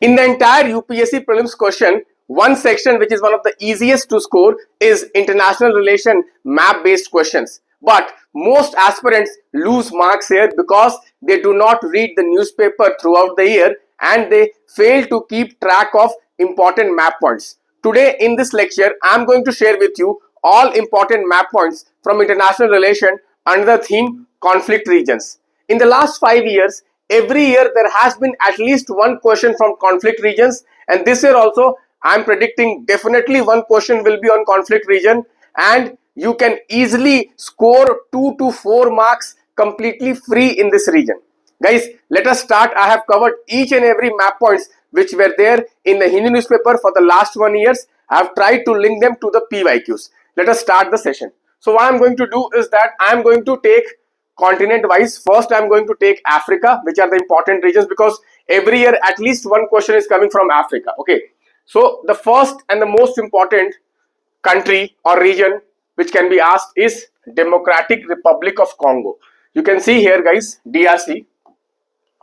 In the entire UPSC Prelims question, one section which is one of the easiest to score is international relation map based questions. But most aspirants lose marks here because they do not read the newspaper throughout the year and they fail to keep track of important map points. Today in this lecture, I am going to share with you all important map points from international relation under the theme conflict regions. In the last 5 years, every year there has been at least one question from conflict regions, and this year also I am predicting definitely one question will be on conflict region, and you can easily score 2 to 4 marks completely free in this region. Guys, let us start. I have covered each and every map points which were there in the Hindi newspaper for the last 1 year. I have tried to link them to the PYQs. Let us start the session. So what I am going to do is that I am going to take continent wise. First I am going to take Africa, which are the important regions, because every year at least one question is coming from Africa. Okay, so the first and the most important country or region which can be asked is Democratic Republic of Congo. You can see here, guys, DRC.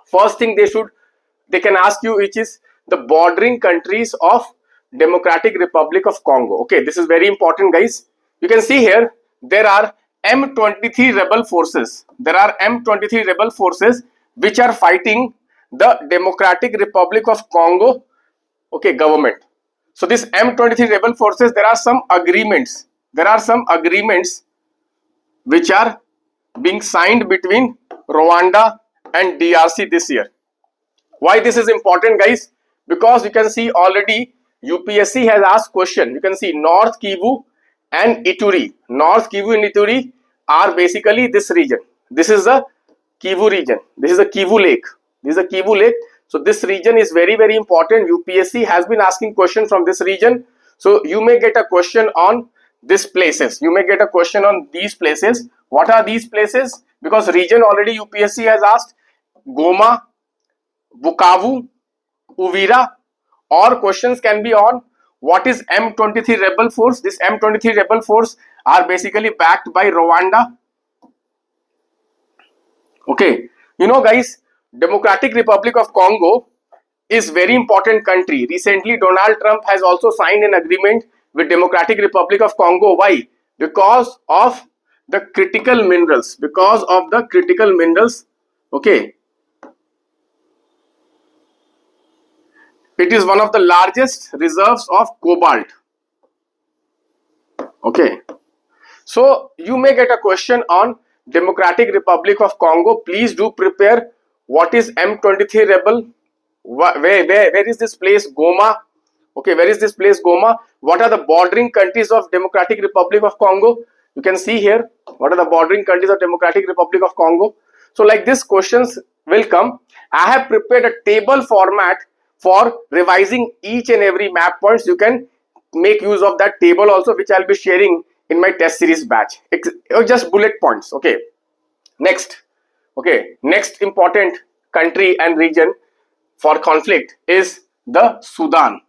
First thing they can ask you, which is the bordering countries of Democratic Republic of Congo. Okay, this is very important, guys. You can see here there are M23 rebel forces. There are M23 rebel forces which are fighting the Democratic Republic of Congo, okay, government. So this M23 rebel forces, there are some agreements. There are some agreements which are being signed between Rwanda and DRC this year. Why this is important, guys? Because you can see already UPSC has asked question. You can see North Kivu and Ituri. North Kivu and Ituri are basically this region. This is the Kivu region. This is the Kivu Lake. This is the Kivu Lake. So this region is very, very important. UPSC has been asking questions from this region. So you may get a question on these places. You may get a question on these places. What are these places? Because region already UPSC has asked Goma, Bukavu, Uvira, or questions can be on what is M23 rebel force. This M23 rebel force are basically backed by Rwanda. Okay, you know, guys, Democratic Republic of Congo is very important country. Recently Donald Trump has also signed an agreement with Democratic Republic of Congo. Why? Because of the critical minerals. Because of the critical minerals. Okay, it is one of the largest reserves of cobalt. Okay, so you may get a question on Democratic Republic of Congo. Please do prepare. What is M23 rebel? Where is this place Goma? Okay, where is this place Goma? What are the bordering countries of Democratic Republic of Congo? You can see here what are the bordering countries of Democratic Republic of Congo. So like this questions will come. I have prepared a table format for revising each and every map points. You can make use of that table also, which I'll be sharing in my test series batch. Just bullet points. Okay, next. Okay, next important country and region for conflict is the Sudan.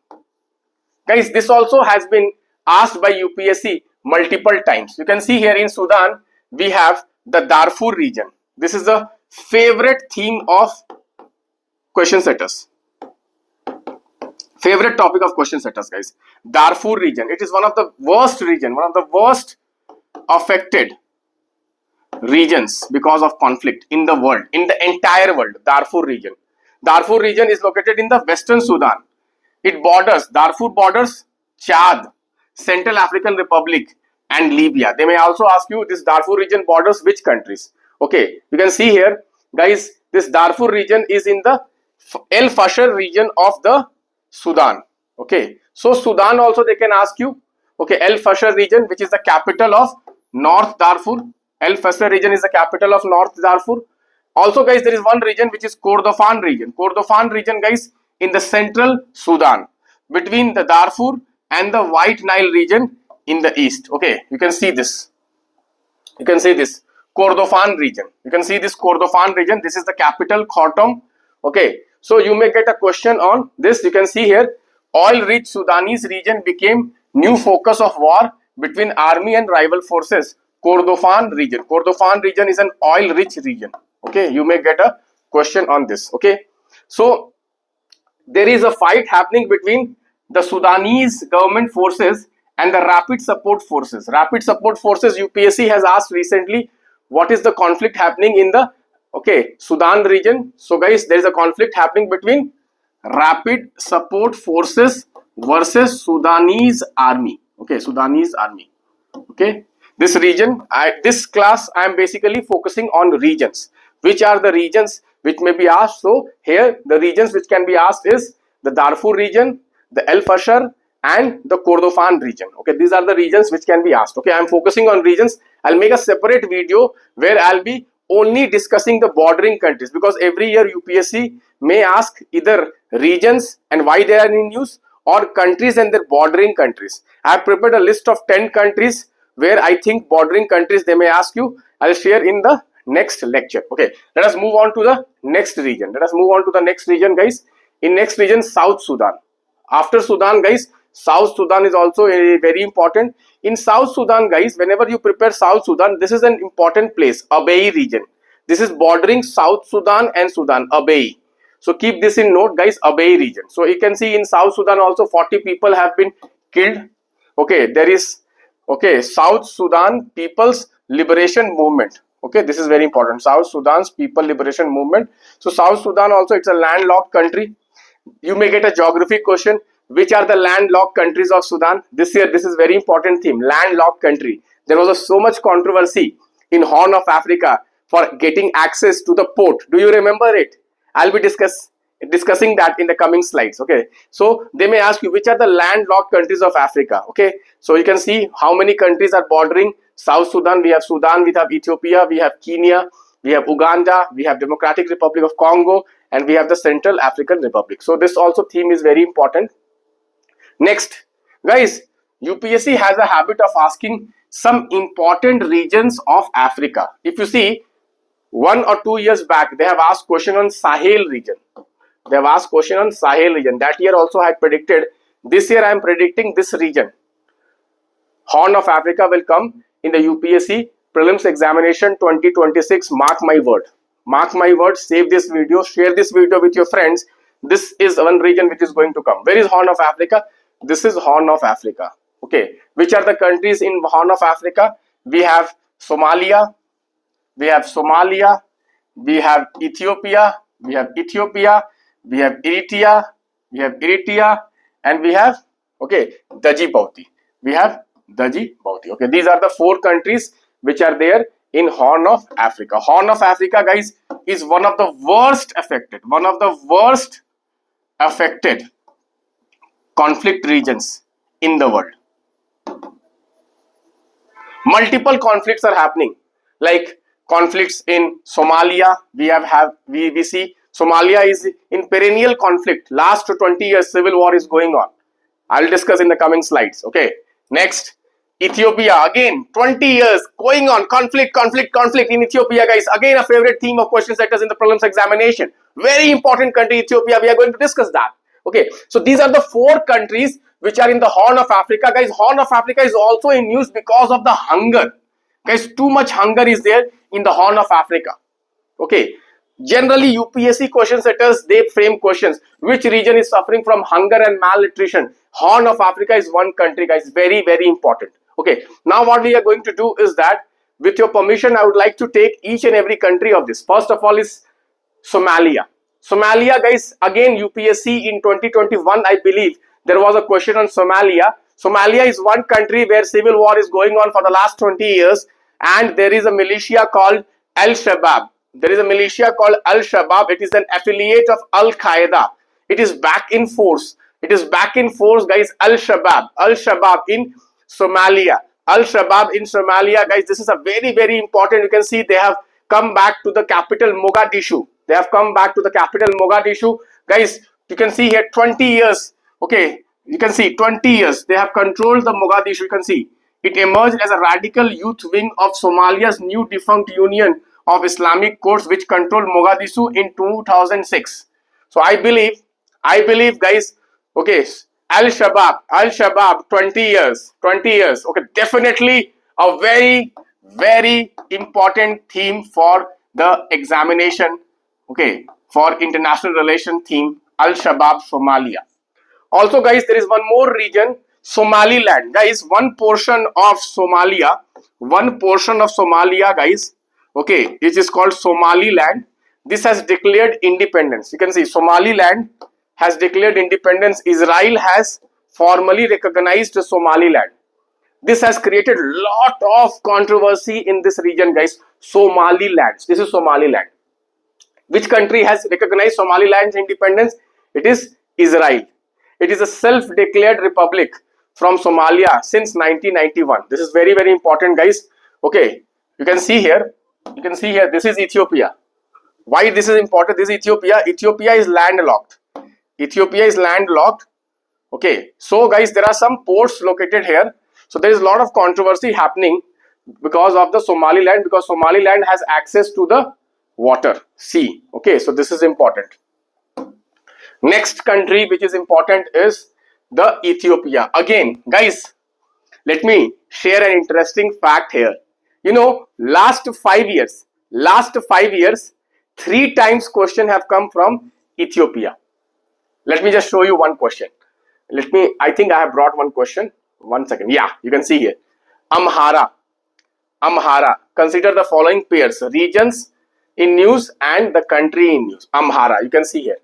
Guys, this also has been asked by UPSC multiple times. You can see here in Sudan we have the Darfur region. This is the favorite theme of question setters. Favorite topic of question setters, guys. Darfur region. It is one of the worst region, one of the worst affected regions because of conflict in the world, in the entire world. Darfur region. Darfur region is located in the western Sudan. It borders, Darfur borders Chad, Central African Republic and Libya. They may also ask you this Darfur region borders which countries. Okay, you can see here, guys, this Darfur region is in the El Fasher region of the Sudan. Okay, so Sudan also they can ask you. Okay, El Fasher region, which is the capital of North Darfur. El Fasher region is the capital of North Darfur. Also, guys, there is one region which is Kordofan region. Kordofan region, guys, in the central Sudan, between the Darfur and the White Nile region in the east. Okay, you can see this. You can see this Kordofan region. You can see this Kordofan region. This is the capital, Khartoum. Okay, so you may get a question on this. You can see here, oil-rich Sudanese region became new focus of war between army and rival forces. Kordofan region. Kordofan region is an oil-rich region. Okay, you may get a question on this. Okay, so there is a fight happening between the Sudanese government forces and the rapid support forces. Rapid support forces, UPSC has asked recently, what is the conflict happening in the Sudan region? So guys, there is a conflict happening between rapid support forces versus Sudanese army. Sudanese army. This region, this class I am basically focusing on regions. Which are the regions which may be asked? So here the regions which can be asked is the Darfur region, the El Fasher and the Kordofan region. These are the regions which can be asked. I am focusing on regions. I'll make a separate video where I'll be only discussing the bordering countries, because every year UPSC may ask either regions and why they are in use, or countries and their bordering countries. I have prepared a list of 10 countries where I think bordering countries they may ask you. I'll share in the next lecture. Let us move on to the next region. Guys. In next region, South Sudan. After Sudan, guys, South Sudan is also very important. In South Sudan, guys, whenever you prepare South Sudan, this is an important place, Abyei region. This is bordering South Sudan and Sudan, Abyei. So keep this in note, guys, Abyei region. So you can see in South Sudan also 40 people have been killed. There is South Sudan People's Liberation Movement. This is very important. South Sudan's People Liberation Movement. So South Sudan also, it's a landlocked country. You may get a geography question. Which are the landlocked countries of Sudan? This year, this is very important theme, landlocked country. There was so much controversy in Horn of Africa for getting access to the port. Do you remember it? I'll be discussing that in the coming slides. So they may ask you which are the landlocked countries of Africa. So you can see how many countries are bordering South Sudan. We have Ethiopia, we have Kenya, we have Uganda, we have Democratic Republic of Congo, and we have the Central African Republic. So this also theme is very important. Next, guys, UPSC has a habit of asking some important regions of Africa. If you see, 1 or 2 years back, they have asked question on Sahel region. That year also I had predicted. This year I am predicting this region. Horn of Africa will come in the UPSC Prelims examination 2026. Mark my word. Mark my word. Save this video. Share this video with your friends. This is one region which is going to come. Where is Horn of Africa? This is Horn of Africa. Which are the countries in Horn of Africa? We have Somalia. We have Ethiopia. We have Eritrea. And we have Djibouti. These are the 4 countries which are there in Horn of Africa. Horn of Africa, guys, is one of the worst affected conflict regions in the world. Multiple conflicts are happening, like conflicts in Somalia. We see Somalia is in perennial conflict. Last 20 years civil war is going on. I will discuss in the coming slides. Next, Ethiopia, again 20 years going on, conflict in Ethiopia, guys. Again a favorite theme of question setters in the prelims examination. Very important country, Ethiopia. We are going to discuss that. So these are the 4 countries which are in the Horn of Africa, guys. Horn of Africa is also in news because of the hunger, guys. Too much hunger is there in the Horn of Africa. Generally UPSC question setters, they frame questions, which region is suffering from hunger and malnutrition? Horn of Africa is one country, guys. Very, very important. Now what we are going to do is that, with your permission, I would like to take each and every country of this. First of all is Somalia. Somalia, guys, again UPSC in 2021, I believe there was a question on Somalia. Somalia is one country where civil war is going on for the last 20 years, and there is a militia called Al-Shabaab. It is an affiliate of Al-Qaeda. It is back in force. Guys. Al-Shabaab in Somalia. Guys, this is a very, very important. You can see they have come back to the capital Mogadishu. Guys, you can see here 20 years. You can see 20 years they have controlled the Mogadishu. You can see it emerged as a radical youth wing of Somalia's new defunct Union of Islamic Courts, which controlled Mogadishu in 2006. So I believe, guys, Al-Shabaab, 20 years. Definitely a very, very important theme for the examination, for international relation theme Al-Shabaab, Somalia. Also guys, there is one more region, Somaliland. Guys, one portion of Somalia guys, okay, which is called Somaliland. This has declared independence. You can see Somaliland has declared independence. Israel has formally recognized Somaliland. This has created lot of controversy in this region guys. Somaliland. This is Somaliland. Which country has recognized Somaliland's independence? It is Israel. It is a self-declared republic from Somalia since 1991. This is very, very important guys. Okay, you can see here, this is Ethiopia. Why this is important? This is Ethiopia. Ethiopia is landlocked. Ethiopia is landlocked. Okay, so guys, there are some ports located here. So there is a lot of controversy happening because of the Somaliland, because Somaliland has access to the water, sea. Okay, so this is important. Next country which is important is the Ethiopia. Again, guys, let me share an interesting fact here. You know, last 5 years, 3 times question have come from Ethiopia. Let me just show you one question. I think I have brought one question. 1 second. Yeah, you can see here. Amhara. Consider the following pairs: regions in news and the country in news. Amhara, you can see here.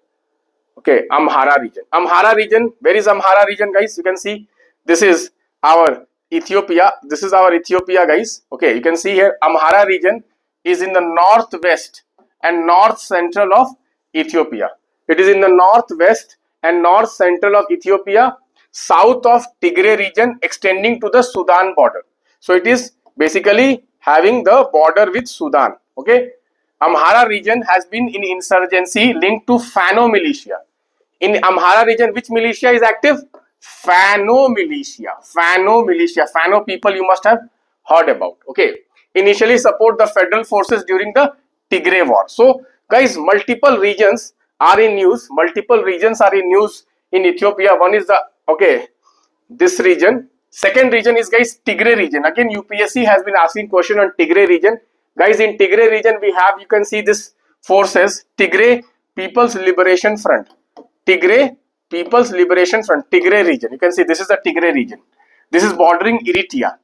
Okay, Amhara region. Amhara region. Where is Amhara region, guys? You can see this is our Ethiopia. This is our Ethiopia, guys. Okay, you can see here Amhara region is in the northwest and north central of Ethiopia. It is in the northwest and north central of Ethiopia, south of Tigray region, extending to the Sudan border. So it is basically having the border with Sudan. Okay, Amhara region has been in insurgency linked to Fano militia. In Amhara region, which militia is active? Fano militia. Fano people you must have heard about. Okay, initially support the federal forces during the Tigray war. So guys, multiple regions are in news. In Ethiopia. One is the, okay, this region. Second region is guys Tigray region. Again, UPSC has been asking question on Tigray region. Guys, in Tigray region we have, you can see this forces, Tigray People's Liberation Front. Tigray People's Liberation Front, Tigray region. You can see this is the Tigray region. This is bordering Eritrea.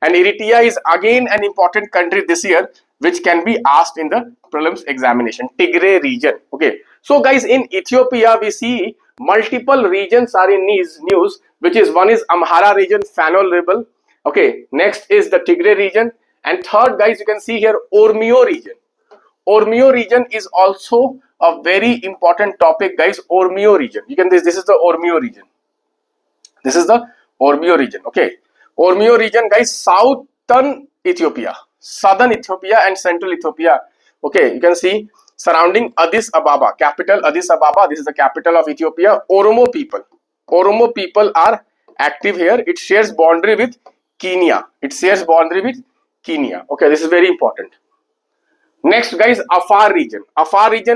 And Eritrea is again an important country this year which can be asked in the prelims examination. Tigray region. Okay. So guys, in Ethiopia we see multiple regions are in news, which is one is Amhara region, Fano rebel. Okay. Next is the Tigray region. And third, guys, you can see here Oromia region. Oromia region is also a very important topic, guys. Oromia region. You can this is the Oromia region. Okay. Oromia region, guys, southern Ethiopia and central Ethiopia. Okay, you can see surrounding Addis Ababa, capital Addis Ababa. This is the capital of Ethiopia. Oromo people are active here. It shares boundary with Kenya. Okay, this is very important. Next, guys, Afar region.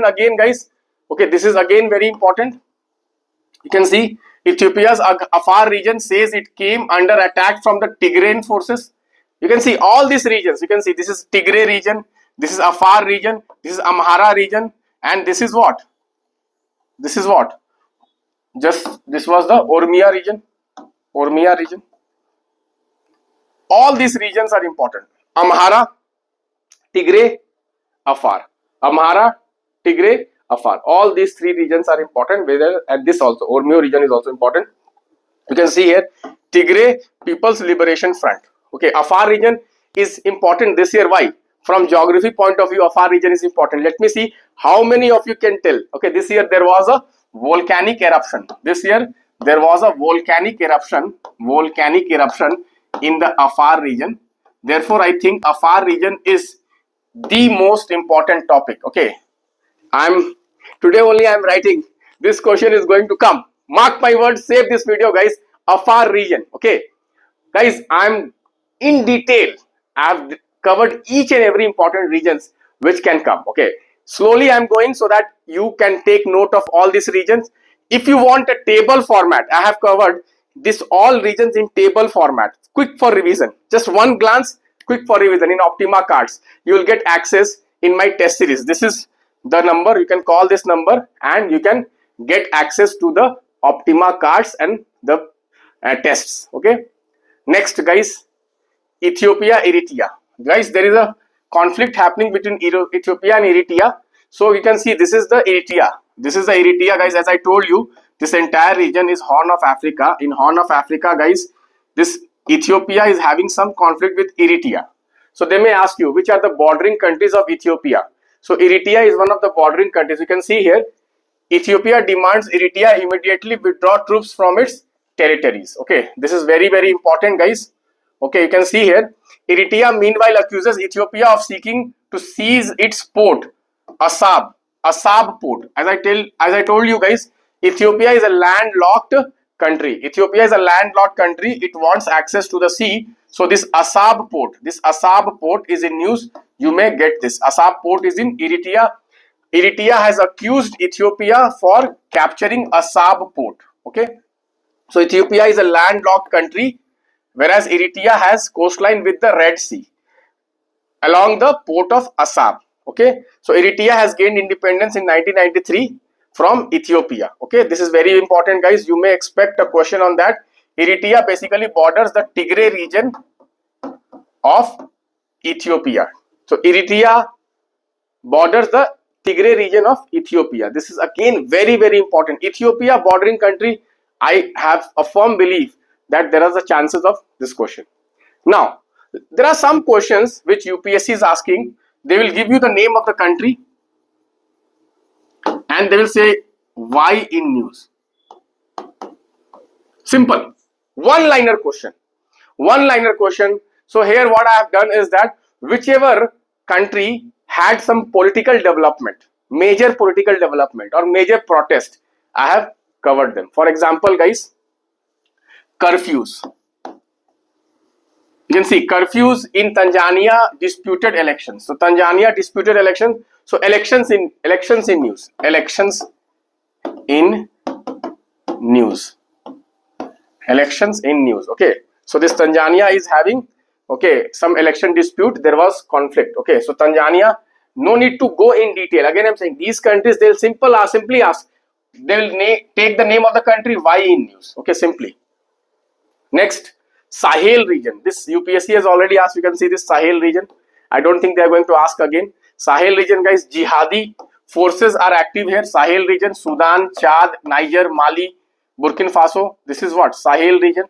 Again, guys. Okay, this is again very important. You can see Ethiopia's Afar region says it came under attack from the Tigrayan forces. You can see all these regions. You can see this is Tigray region, this is Afar region, this is Amhara region, and this is what? This was the Oromia region. All these regions are important. Amhara, Tigray, Afar. All these 3 regions are important. And this also, Oromia region is also important. You can see here, Tigray People's Liberation Front. Okay, Afar region is important this year. Why? From geography point of view, Afar region is important. Let me see how many of you can tell. Okay, this year there was a volcanic eruption. In the Afar region. Therefore, I think Afar region is the most important topic. Okay, today only I am writing. This question is going to come. Mark my words. Save this video, guys. Afar region. Okay, guys, I'm in detail. I've covered each and every important regions which can come. Okay, slowly I'm going so that you can take note of all these regions. If you want a table format, I have covered this all regions in table format. Quick for revision. Just one glance. Quick for revision in Optima cards. You will get access in my test series. This is the number, you can call this number and you can get access to the Optima cards and the tests. Okay. Next guys, Ethiopia, Eritrea. Guys, there is a conflict happening between Ethiopia and Eritrea. So you can see this is the Eritrea. This is the Eritrea, guys. As I told you, this entire region is Horn of Africa. In Horn of Africa, guys, this Ethiopia is having some conflict with Eritrea. So they may ask you, which are the bordering countries of Ethiopia? So Eritrea is one of the bordering countries. You can see here, Ethiopia demands Eritrea immediately withdraw troops from its territories. Okay, this is very, very important, guys. Okay, you can see here, Eritrea meanwhile accuses Ethiopia of seeking to seize its port, Assab port. As I told you guys, Ethiopia is a landlocked country. Ethiopia is a landlocked country. It wants access to the sea. So this Assab port is in news. You may get this. Assab port is in Eritrea. Eritrea has accused Ethiopia for capturing Assab port. Okay, so Ethiopia is a landlocked country, whereas Eritrea has coastline with the Red Sea along the port of Assab. Okay, so Eritrea has gained independence in 1993 from Ethiopia. Okay, this is very important, guys. You may expect a question on that. Eritrea basically borders the Tigray region of Ethiopia. So Eritrea borders the Tigray region of Ethiopia. This is again very, very important. Ethiopia bordering country. I have a firm belief that there are the chances of this question. Now, there are some questions which UPSC is asking. They will give you the name of the country and they will say why in news. Simple. One-liner question. One-liner question. So here what I have done is that whichever country had some political development, major political development or major protest, I have covered them. For example, guys, curfews. You can see curfews in Tanzania, disputed elections. So Tanzania disputed election. So elections in news. Elections in news. Elections in news. Okay. So this Tanzania is having some election dispute. There was conflict. Okay. So Tanzania, no need to go in detail. Again, I'm saying these countries, they'll simply ask. They will take the name of the country, why in news. Okay, simply. Next, Sahel region. This UPSC has already asked. You can see this Sahel region. I don't think they are going to ask again. Sahel region, guys, jihadi forces are active here. Sahel region, Sudan, Chad, Niger, Mali, Burkina Faso. This is what? Sahel region.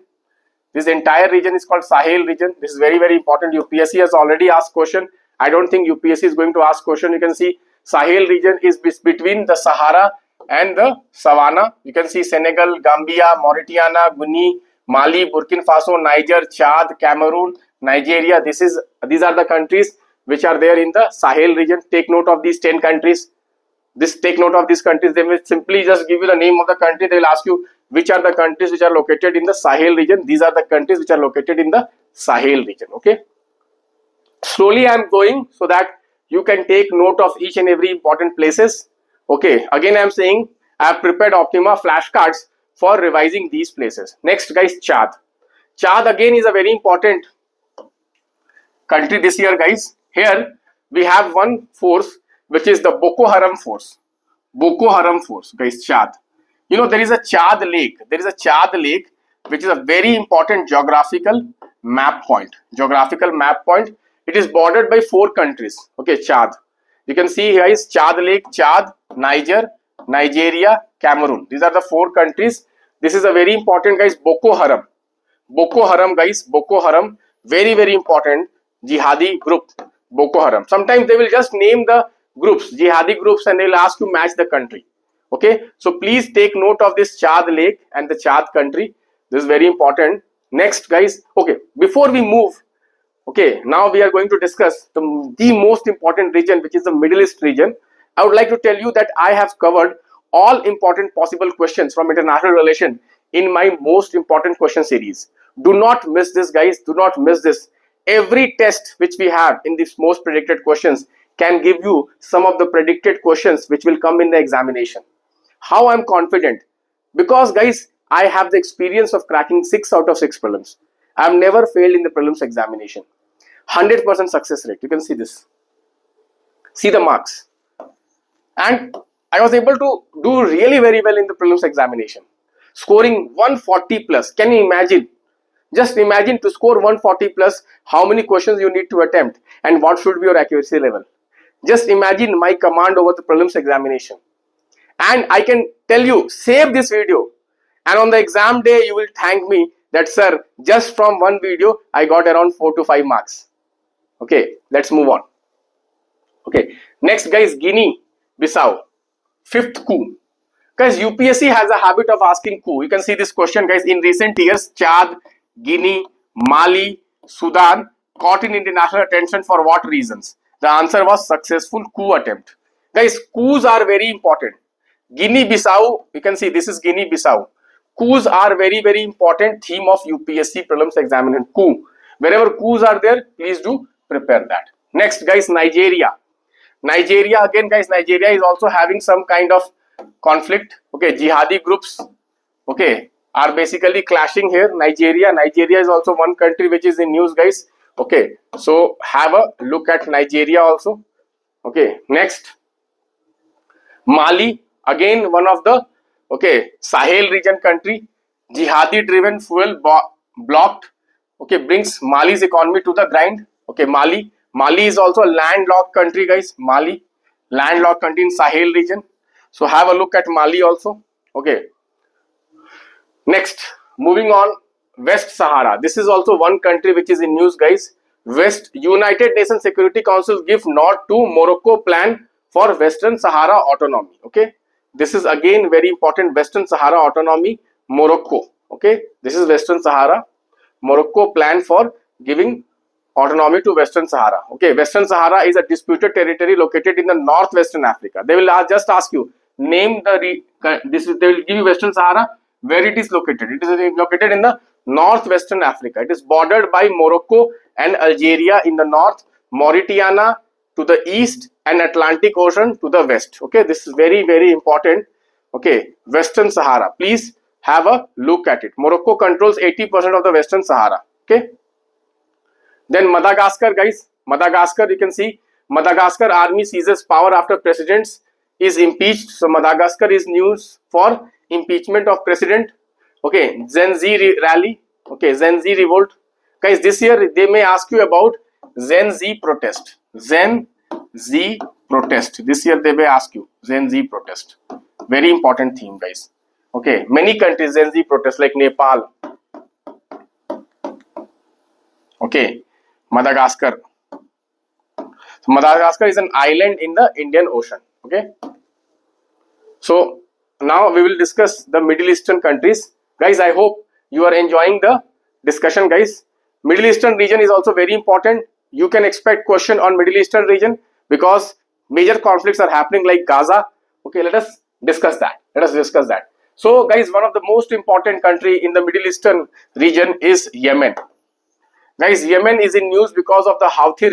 This entire region is called Sahel region. This is very, very important. UPSC has already asked question. I don't think UPSC is going to ask question. You can see Sahel region is between the Sahara and the Savannah. You can see Senegal, Gambia, Mauritania, Guinea, Mali, Burkina Faso, Niger, Chad, Cameroon, Nigeria. These are the countries which are there in the Sahel region. Take note of these 10 countries. Take note of these countries. They will simply just give you the name of the country. They will ask you which are the countries which are located in the Sahel region. These are the countries which are located in the Sahel region. Okay. Slowly I am going so that you can take note of each and every important places. Okay. Again I am saying I have prepared Optima flashcards for revising these places. Next, guys, Chad. Chad again is a very important country this year, guys. Here we have one force which is the Boko Haram force. Boko Haram force, guys, Chad. You know, there is a Chad Lake. There is a Chad Lake which is a very important geographical map point. Geographical map point. It is bordered by 4 countries. Okay, Chad. You can see here is Chad Lake, Chad, Niger, Nigeria, Cameroon. These are the 4 countries. This is a very important, guys, Boko Haram. Boko Haram, guys, Boko Haram. Very, very important jihadi group, Boko Haram. Sometimes they will just name the groups, jihadi groups, and they will ask you match the country. Okay, so please take note of this Chad Lake and the Chad country. This is very important. Next, guys, okay, before we move, okay, now we are going to discuss the most important region, which is the Middle East region. I would like to tell you that I have covered all important possible questions from international relation in my most important question series. Do not miss this, guys. Do not miss this. Every test which we have in these most predicted questions can give you some of the predicted questions which will come in the examination. How I'm confident? Because, guys, I have the experience of cracking 6 out of 6 prelims. I have never failed in the prelims examination. 100% success rate. You can see this. See the marks. and I was able to do really very well in the prelims examination, scoring 140 plus. Can you imagine? Just imagine, to score 140 plus, how many questions you need to attempt and what should be your accuracy level. Just imagine my command over the prelims examination. And I can tell you, save this video, and on the exam day you will thank me that, sir, just from one video I got around 4 to 5 marks. Okay, let's move on. Okay, next guys, Guinea Bissau, 5th coup. Guys, UPSC has a habit of asking coup. You can see this question, guys. In recent years, Chad, Guinea, Mali, Sudan caught in international attention for what reasons? The answer was successful coup attempt. Guys, coups are very important. Guinea-Bissau, you can see this is Guinea-Bissau. Coups are very, very important theme of UPSC Prelims examination. Coup. Wherever coups are there, please do prepare that. Next, guys, Nigeria. Nigeria, again, guys, Nigeria is also having some kind of conflict. Okay, jihadi groups, okay, are basically clashing here. Nigeria is also one country which is in news, guys. Okay, so have a look at Nigeria also. Okay, next, Mali, again one of the, okay, Sahel region country. Jihadi driven fuel blocked, okay, brings Mali's economy to the grind. Okay, Mali is also a landlocked country, guys. Mali, landlocked country in Sahel region. So have a look at Mali also. Okay, next, moving on, West Sahara. This is also one country which is in news, guys. United Nations Security Council give nod to Morocco plan for Western Sahara autonomy. Okay, this is again very important. Western Sahara autonomy, Morocco. Okay, this is Western Sahara. Morocco plan for giving autonomy to Western Sahara. Okay, Western Sahara is a disputed territory located in the northwestern Africa. They will just ask you, name the they will give you Western Sahara, where it is located. It is located in the northwestern Africa. It is bordered by Morocco and Algeria in the north, Mauritania to the east, and Atlantic Ocean to the west. Okay, this is very, very important. Okay, Western Sahara, please have a look at it. Morocco controls 80% of the Western Sahara. Okay, then Madagascar, guys. Madagascar, you can see Madagascar army seizes power after president is impeached. So Madagascar is news for impeachment of president. Okay, Gen Z rally. Okay, Gen Z revolt. Guys, this year they may ask you about Gen Z protest. Gen Z protest. This year they may ask you Gen Z protest. Very important theme, guys. Okay, many countries Gen Z protest, like Nepal. Okay, Madagascar. So Madagascar is an island in the Indian Ocean. Okay, so now we will discuss the Middle Eastern countries. Guys, I hope you are enjoying the discussion, guys. Middle Eastern region is also very important. You can expect question on Middle Eastern region because major conflicts are happening like Gaza. Okay, let us discuss that. So guys, one of the most important country in the Middle Eastern region is Yemen. Guys, Yemen is in news because of the Houthi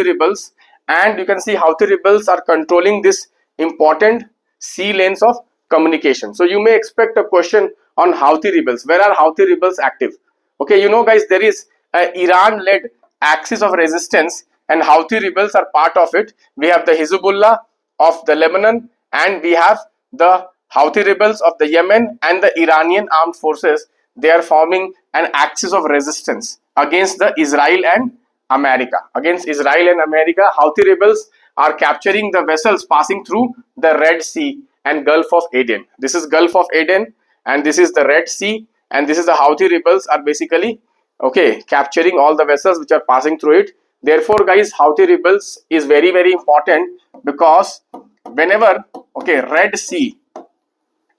rebels. And you can see Houthi rebels are controlling this important sea lanes of communication. So you may expect a question on Houthi rebels. Where are Houthi rebels active? Okay, you know, guys, there is an Iran-led axis of resistance and Houthi rebels are part of it. We have the Hezbollah of the Lebanon and we have the Houthi rebels of the Yemen and the Iranian armed forces. They are forming an axis of resistance against the Israel and America. Against Israel and America, Houthi rebels are capturing the vessels passing through the Red Sea and Gulf of Aden. This is Gulf of Aden and this is the Red Sea, and this is the Houthi rebels are basically, okay, capturing all the vessels which are passing through it. Therefore, guys, Houthi rebels is very, very important because whenever, okay, Red Sea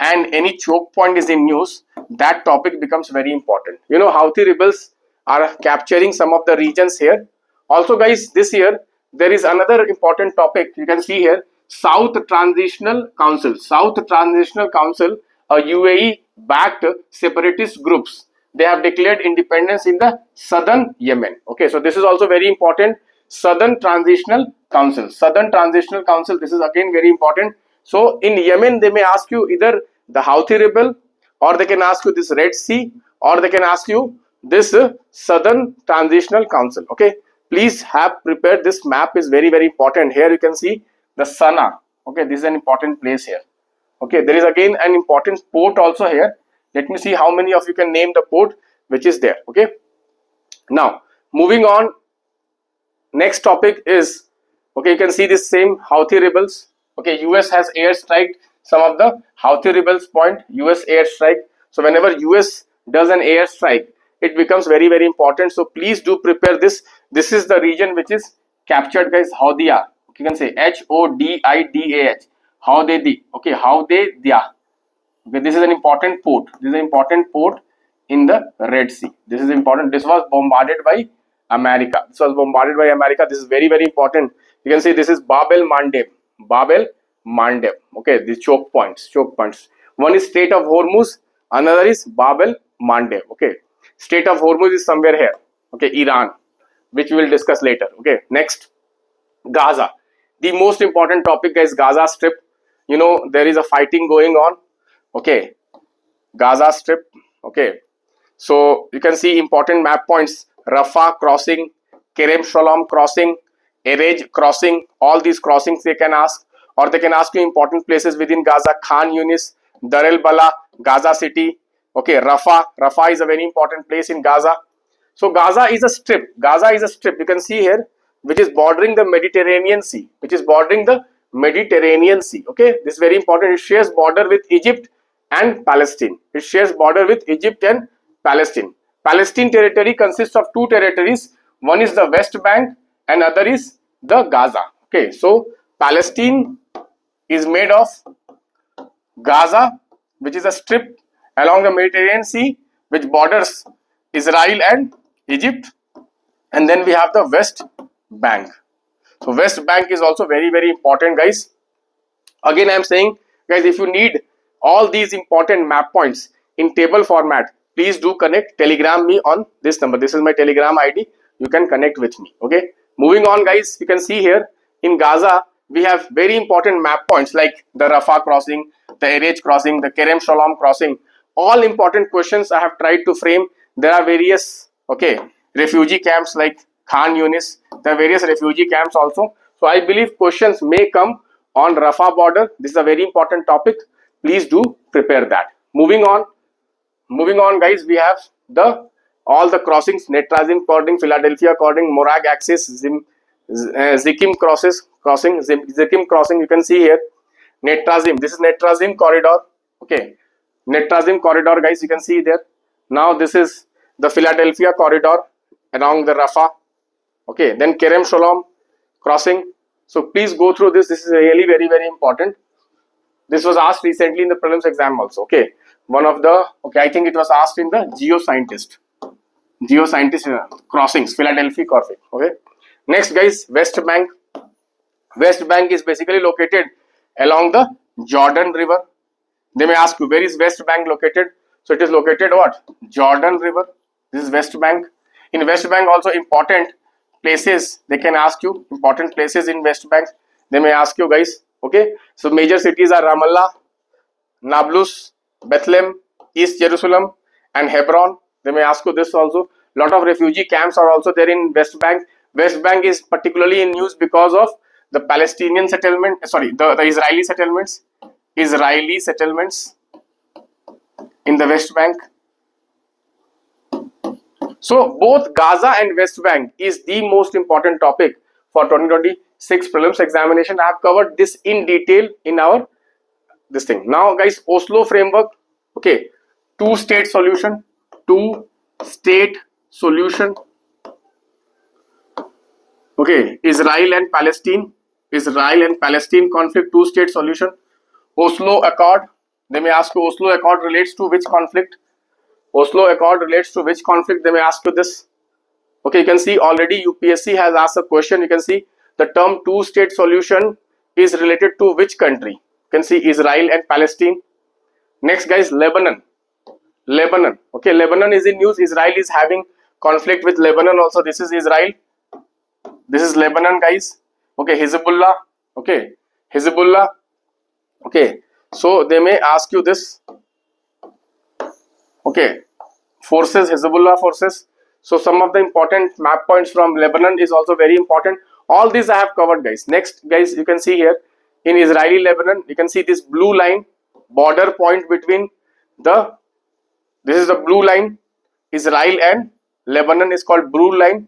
and any choke point is in news, that topic becomes very important. You know, Houthi rebels are capturing some of the regions here. Also, guys, this year there is another important topic. You can see here, South Transitional Council, a UAE backed separatist groups. They have declared independence in the southern Yemen. Okay, so this is also very important. Southern Transitional Council. This is again very important. So in Yemen, they may ask you either the Houthi rebel, or they can ask you this Red Sea, or they can ask you this Southern Transitional Council. Okay, please have prepared. This map is very, very important. Here you can see the Sana. Okay, this is an important place here. Okay, there is again an important port also here. Let me see how many of you can name the port which is there. Okay, now moving on, next topic is, okay, you can see this same Houthi rebels. Okay, US has airstriked some of the Houthi rebels point. US airstrike. So whenever US does an airstrike, it becomes very very important. So please do prepare this. This is the region which is captured, guys. Houdia. You can say HODIDAH. Howdedi. Okay, Howdedia. Okay, this is an important port. This is an important port in the Red Sea. This is important. This was bombarded by America. This was bombarded by America. This is very very important. You can see this is Bab el Mandeb. Bab el Mandeb. Okay, these choke points. Choke points. One is Strait of Hormuz. Another is Bab el Mandeb. Okay, Strait of Hormuz is somewhere here. Okay, Iran, which we will discuss later. Okay, next, Gaza. The most important topic, guys, Gaza Strip. You know, there is a fighting going on. Okay, Gaza Strip. Okay, so you can see important map points: Rafah crossing, Kerem Shalom crossing, Erej crossing. All these crossings they can ask, or they can ask you important places within Gaza: Khan Yunis, Dar el Bala, Gaza City. Okay, Rafah. Rafah is a very important place in Gaza. So Gaza is a strip. Gaza is a strip. You can see here, which is bordering the Mediterranean Sea. Which is bordering the Mediterranean Sea. Okay, this is very important. It shares border with Egypt and Palestine. It shares border with Egypt and Palestine. Palestine territory consists of two territories. One is the West Bank and other is the Gaza. Okay, so Palestine is made of Gaza, which is a strip along the Mediterranean Sea, which borders Israel and Egypt, and then we have the West Bank. So West Bank is also very very important, guys. Again I am saying, guys, if you need all these important map points in table format, please do connect, telegram me on this number. This is my telegram ID. You can connect with me. Okay, moving on, guys. You can see here in Gaza we have very important map points like the Rafah crossing, the Erej crossing, the Kerem Shalom crossing. All important questions I have tried to frame. There are various, okay, refugee camps like Khan Yunis. There are various refugee camps also. So I believe questions may come on Rafah border. This is a very important topic. Please do prepare that. Moving on, guys, we have all the crossings: Netrazim crossing, Philadelphia crossing, Morag axis, Zikim crossing. Zikim crossing. You can see here Netrazim. This is Netrazim corridor. Okay, Netrazim corridor, guys. You can see there. Now this is the Philadelphia corridor along the Rafah. Okay, then Kerem Shalom crossing. So please go through this. This is really very very important. This was asked recently in the prelims exam also. Okay, one of the, okay, I think it was asked in the geoscientist crossings, Philadelphia crossing. Okay, next, guys, West Bank. West Bank is basically located along the Jordan River. They may ask you, where is West Bank located? So it is located what? Jordan River. This is West Bank. In West Bank also important places they can ask you, important places in West Bank they may ask you, guys. Okay, so major cities are Ramallah, Nablus, Bethlehem, East Jerusalem and Hebron. They may ask you this also. Lot of refugee camps are also there in West Bank. West Bank is particularly in news because of the Palestinian settlement, sorry, the Israeli settlements in the West Bank. So both Gaza and West Bank is the most important topic for 2026 prelims examination. I have covered this in detail in our this thing. Now, guys, Oslo framework. Okay, two-state solution. Okay, Israel and Palestine conflict, two-state solution. Oslo Accord. They may ask you, Oslo Accord relates to which conflict? Oslo Accord relates to which conflict? They may ask you this. Okay, you can see already UPSC has asked a question. You can see the term two-state solution is related to which country? You can see Israel and Palestine. Next, guys, Lebanon. Okay, Lebanon is in news. Israel is having conflict with Lebanon also. This is Israel. This is Lebanon, guys. Okay, Hezbollah. Okay, Hezbollah. Okay, so they may ask you this. Okay, forces, Hezbollah forces. So some of the important map points from Lebanon is also very important. All these I have covered, guys. Next, guys, you can see here in Israeli Lebanon, you can see this blue line, border point between the, this is the blue line, Israel and Lebanon is called blue line.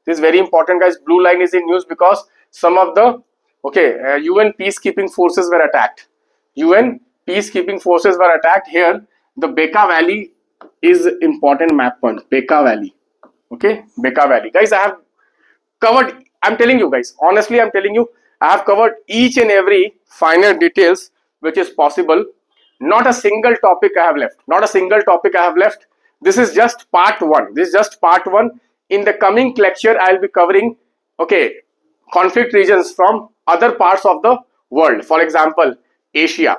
This is very important, guys. Blue line is in news because some of the UN peacekeeping forces were attacked. UN peacekeeping forces were attacked here. The Bekaa Valley is important map point. Bekaa Valley. Okay, Bekaa Valley. Guys, I have covered, I'm telling you guys, honestly, I'm telling you, I have covered each and every finer details which is possible. Not a single topic I have left. Not a single topic I have left. This is just part one. This is just part one. In the coming lecture, I will be covering, conflict regions from other parts of the world. For example, Asia.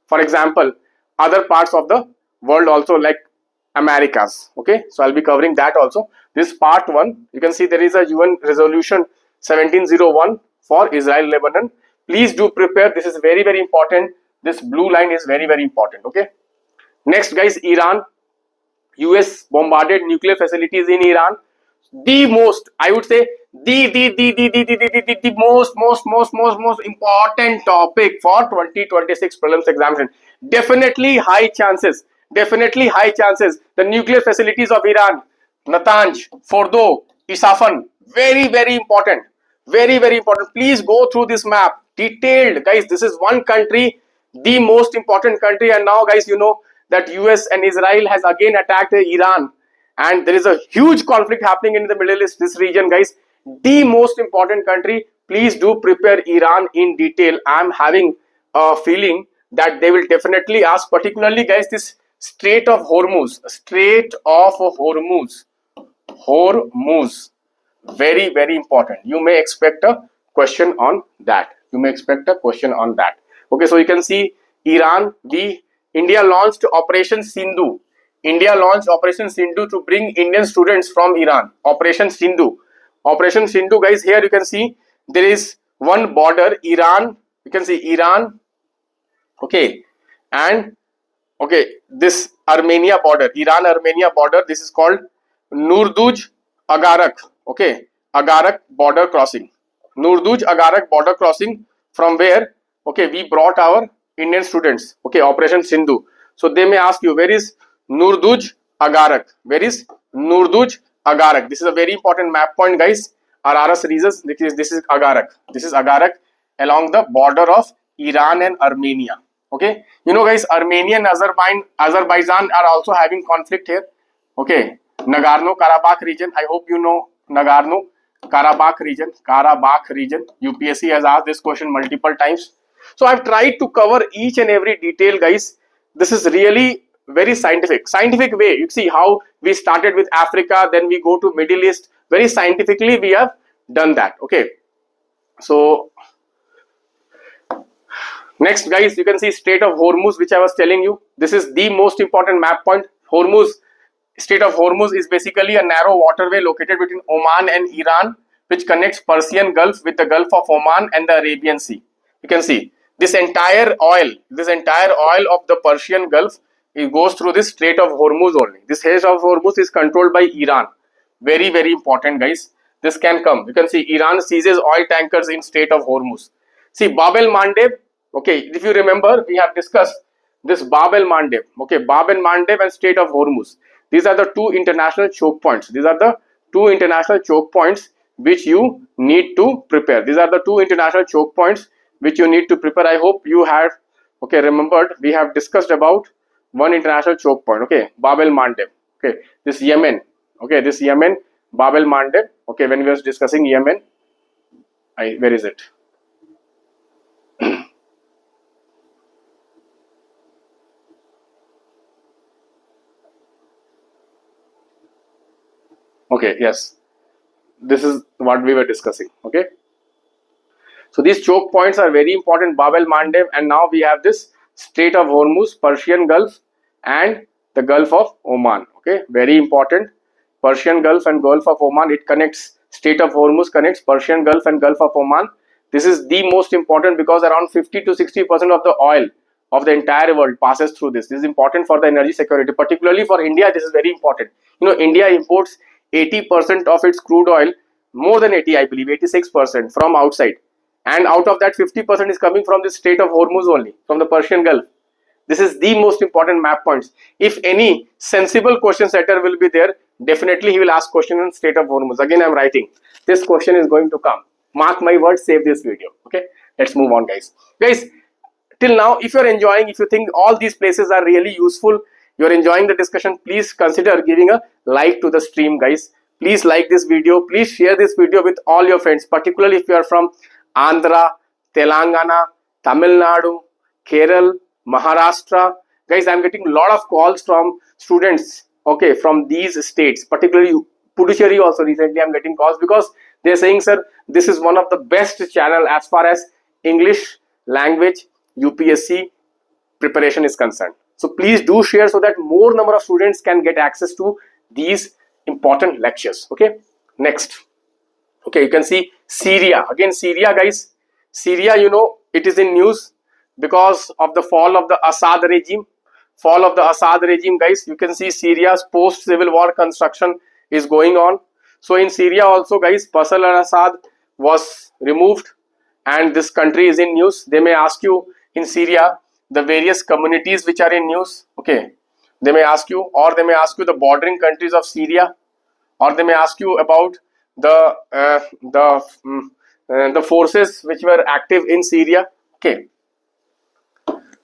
For example, other parts of the world also, like Americas. Okay, so I'll be covering that also. This part one, you can see there is a UN resolution 1701 for Israel Lebanon. Please do prepare. This is very, very important. This blue line is very, very important. Okay, next, guys, Iran. US bombarded nuclear facilities in Iran. The most, I would say, the most important topic for 2026 prelims examination. Definitely high chances. Definitely high chances. The nuclear facilities of Iran, Natanz, Fordo, Isfahan. Very, very important. Very, very important. Please go through this map. Detailed, guys. This is one country, the most important country. And now, guys, you know that US and Israel has again attacked Iran. And there is a huge conflict happening in the Middle East, this region, guys. The most important country. Please do prepare Iran in detail. I'm having a feeling that they will definitely ask, particularly, guys, this Strait of Hormuz. Strait of Hormuz. Hormuz. Very, very important. You may expect a question on that. You may expect a question on that. Okay, so you can see Iran, India launched Operation Sindhu. India launched Operation Sindhu to bring Indian students from Iran. Operation Sindhu. Operation Sindhu, guys, here you can see there is one border, Iran. You can see Iran. Okay, and this Armenia border, Iran-Armenia border. This is called Nurduj Agarak. Okay, Agarak border crossing. Nurduj Agarak border crossing, from where we brought our Indian students. Okay, Operation Sindhu. So they may ask you, where is Nurduj Agarak? Where is Nurduj Agarak? This is a very important map point, guys. Araras regions. This is Agarak. This is Agarak along the border of Iran and Armenia. Okay, you know, guys, Armenia and Azerbaijan are also having conflict here. Okay, Nagorno-Karabakh region. I hope you know Nagorno-Karabakh region. UPSC has asked this question multiple times. So I've tried to cover each and every detail, guys. This is really very scientific way. You see how we started with Africa, then we go to Middle East. Very scientifically we have done that. Okay, so next, guys, you can see Strait of Hormuz, which I was telling you. This is the most important map point. Hormuz, Strait of Hormuz is basically a narrow waterway located between Oman and Iran, which connects Persian Gulf with the Gulf of Oman and the Arabian Sea. You can see this entire oil of the Persian Gulf, it goes through this Strait of Hormuz only. This Strait of Hormuz is controlled by Iran. Very, very important, guys. This can come. You can see Iran seizes oil tankers in Strait of Hormuz. See Bab el-Mandeb. Okay, if you remember, we have discussed this Bab el-Mandeb. Okay, Bab el-Mandeb and Strait of Hormuz. These are the two international choke points. These are the two international choke points which you need to prepare. These are the two international choke points which you need to prepare. I hope you have remembered. We have discussed about one international choke point. Okay, Bab el-Mandeb. Okay, this Yemen. Okay, this Yemen, Bab el-Mandeb. Okay, when we were discussing Yemen, where is it? Okay, yes, this is what we were discussing. Okay, so these choke points are very important, Bab el-Mandeb, and now we have this Strait of Hormuz, Persian Gulf, and the Gulf of Oman. Okay, very important. Persian Gulf and Gulf of Oman, it connects. Strait of Hormuz connects Persian Gulf and Gulf of Oman. This is the most important because around 50 to 60% of the oil of the entire world passes through this. This is important for the energy security, particularly for India. This is very important. You know, India imports 80% of its crude oil more than 80, I believe 86% from outside, and out of that 50% is coming from the Strait of Hormuz only, from the Persian Gulf. This is the most important map points. If any sensible question setter will be there, definitely he will ask question on Strait of Hormuz. Again, I am writing. This question is going to come. Mark my words, save this video. Okay, let's move on, guys. Guys, till now, if you are enjoying, if you think all these places are really useful, you are enjoying the discussion, please consider giving a like to the stream, guys. Please like this video. Please share this video with all your friends, particularly if you are from Andhra, Telangana, Tamil Nadu, Kerala, Maharashtra. Guys, I am getting a lot of calls from students, okay, from these states, particularly Puducherry also. Recently I am getting calls because they are saying, sir, this is one of the best channel as far as English language UPSC preparation is concerned. So please do share so that more number of students can get access to these important lectures. Okay, next. Okay, you can see Syria. Again, Syria, guys. Syria, you know, it is in news because of the fall of the Assad regime. Fall of the Assad regime, guys. You can see Syria's post-civil war construction is going on. So in Syria also, guys, Bashar al-Assad was removed and this country is in news. They may ask you in Syria the various communities which are in news. Okay, they may ask you, or they may ask you the bordering countries of Syria, or they may ask you about the forces which were active in Syria. Okay,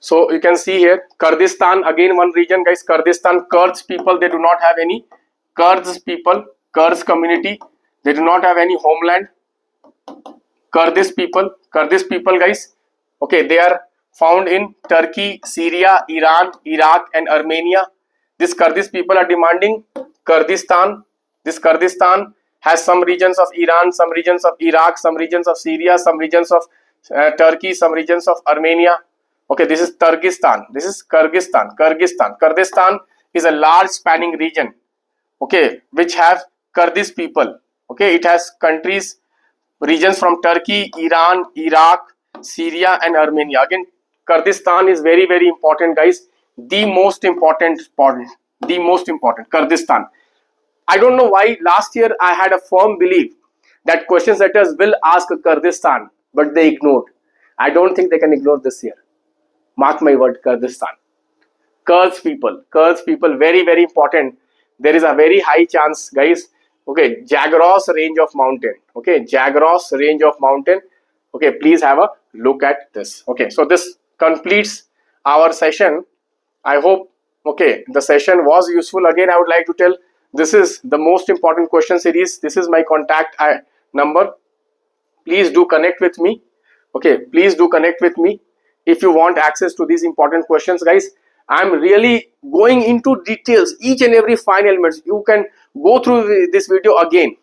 so you can see here Kurdistan, again one region, guys. Kurdistan, Kurds people, they do not have any. Kurds people, Kurds community, they do not have any homeland. Kurdish people, guys, okay, they are found in Turkey, Syria, Iran, Iraq and Armenia. These Kurdish people are demanding Kurdistan. This Kurdistan has some regions of Iran, some regions of Iraq, some regions of Syria, some regions of Turkey, some regions of Armenia. Okay, this is Turkestan. This is Kyrgyzstan. Kurdistan is a large spanning region, okay, which have Kurdish people. Okay, it has countries, regions from Turkey, Iran, Iraq, Syria and Armenia. Again, Kurdistan is very, very important, guys. The most important, Kurdistan. I don't know why last year I had a firm belief that question setters will ask Kurdistan, but they ignored. I don't think they can ignore this year. Mark my word, Kurdistan. Kurds people, very, very important. There is a very high chance, guys. Okay, Zagros range of mountain. Okay, Zagros range of mountain. Okay, please have a look at this. Okay, so this completes our session. I hope, okay, the session was useful. Again, I would like to tell, this is the most important question series. This is my contact number. Please do connect with me. Okay, please do connect with me if you want access to these important questions, guys. I'm really going into details, each and every fine elements. You can go through this video again.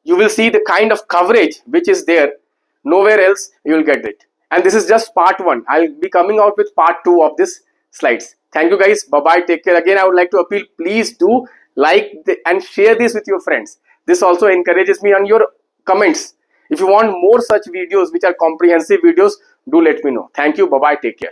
You will see the kind of coverage which is there. Nowhere else you will get it. And this is just part 1. I'll be coming out with part 2 of this slides. Thank you, guys. Bye-bye. Take care. Again, I would like to appeal, please do like and share this with your friends. This also encourages me on your comments. If you want more such videos which are comprehensive videos, do let me know. Thank you. Bye-bye. Take care.